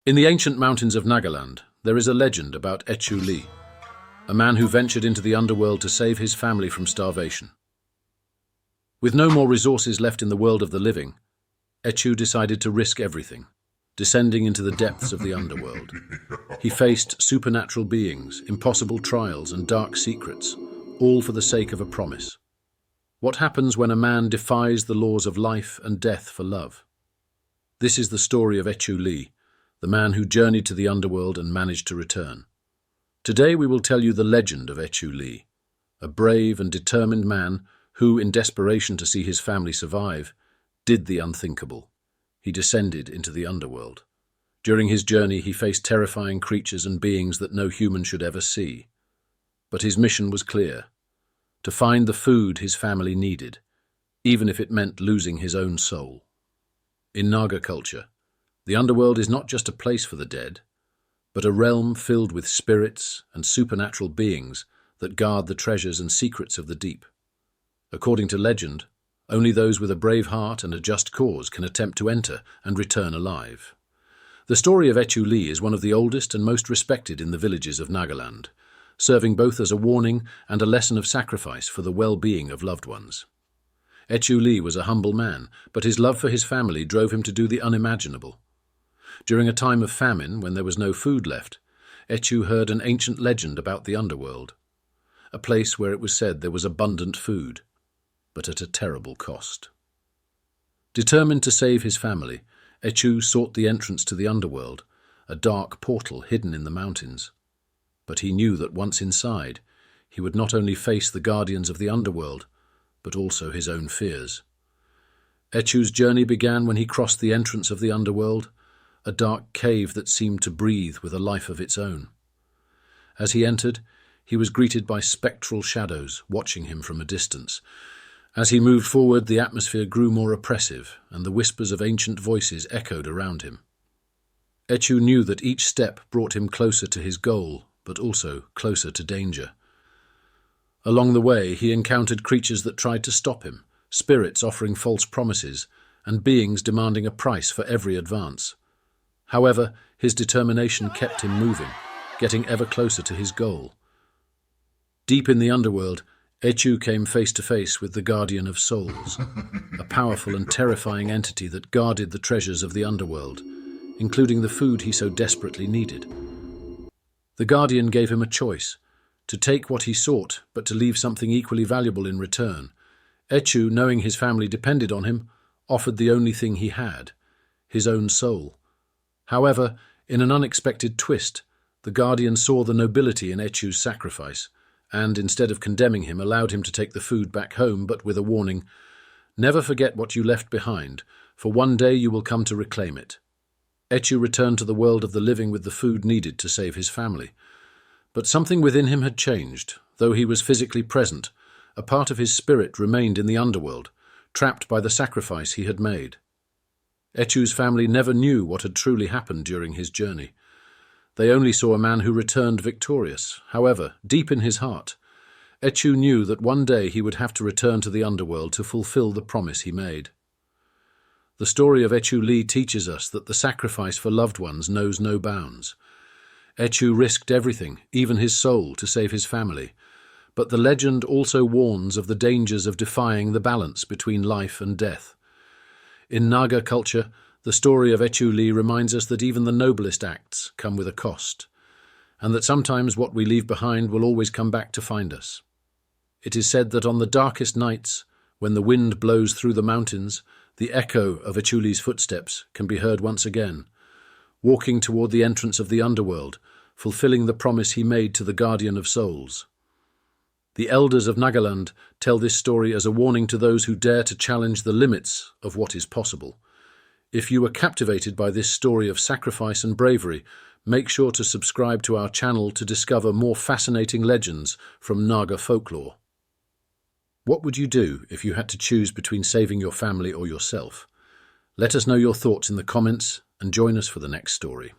In the ancient mountains of Nagaland, there is a legend about Echu Li, a man who ventured into the underworld to save his family from starvation. With no more resources left in the world of the living, Echu decided to risk everything, descending into the depths of the underworld. He faced supernatural beings, impossible trials, and dark secrets, all for the sake of a promise. What happens when a man defies the laws of life and death for love? This is the story of Echu Li, the man who journeyed to the underworld and managed to return. Today we will tell you the legend of Echu Li, a brave and determined man who, in desperation to see his family survive, did the unthinkable. He descended into the underworld. During his journey he faced terrifying creatures and beings that no human should ever see. But his mission was clear: to find the food his family needed, even if it meant losing his own soul. In Naga culture, the underworld is not just a place for the dead, but a realm filled with spirits and supernatural beings that guard the treasures and secrets of the deep. According to legend, only those with a brave heart and a just cause can attempt to enter and return alive. The story of Echu Li is one of the oldest and most respected in the villages of Nagaland, serving both as a warning and a lesson of sacrifice for the well-being of loved ones. Echu Li was a humble man, but his love for his family drove him to do the unimaginable. During a time of famine, when there was no food left, Echu heard an ancient legend about the underworld, a place where it was said there was abundant food, but at a terrible cost. Determined to save his family, Echu sought the entrance to the underworld, a dark portal hidden in the mountains. But he knew that once inside, he would not only face the guardians of the underworld, but also his own fears. Echu's journey began when he crossed the entrance of the underworld, a dark cave that seemed to breathe with a life of its own. As he entered, he was greeted by spectral shadows watching him from a distance. As he moved forward, the atmosphere grew more oppressive, and the whispers of ancient voices echoed around him. Echu knew that each step brought him closer to his goal, but also closer to danger. Along the way, he encountered creatures that tried to stop him, spirits offering false promises, and beings demanding a price for every advance. However, his determination kept him moving, getting ever closer to his goal. Deep in the underworld, Echu came face to face with the Guardian of Souls, a powerful and terrifying entity that guarded the treasures of the underworld, including the food he so desperately needed. The Guardian gave him a choice: to take what he sought, but to leave something equally valuable in return. Echu, knowing his family depended on him, offered the only thing he had: his own soul. However, in an unexpected twist, the Guardian saw the nobility in Echu's sacrifice, and instead of condemning him, allowed him to take the food back home, but with a warning: never forget what you left behind, for one day you will come to reclaim it. Echu returned to the world of the living with the food needed to save his family. But something within him had changed. Though he was physically present, a part of his spirit remained in the underworld, trapped by the sacrifice he had made. Echu's family never knew what had truly happened during his journey. They only saw a man who returned victorious. However, deep in his heart, Echu knew that one day he would have to return to the underworld to fulfill the promise he made. The story of Echu Li teaches us that the sacrifice for loved ones knows no bounds. Echu risked everything, even his soul, to save his family. But the legend also warns of the dangers of defying the balance between life and death. In Naga culture, the story of Echu Li reminds us that even the noblest acts come with a cost, and that sometimes what we leave behind will always come back to find us. It is said that on the darkest nights, when the wind blows through the mountains, the echo of Echu Li's footsteps can be heard once again, walking toward the entrance of the underworld, fulfilling the promise he made to the Guardian of Souls. The elders of Nagaland tell this story as a warning to those who dare to challenge the limits of what is possible. If you were captivated by this story of sacrifice and bravery, make sure to subscribe to our channel to discover more fascinating legends from Naga Folklore. What would you do if you had to choose between saving your family or yourself? Let us know your thoughts in the comments and join us for the next story.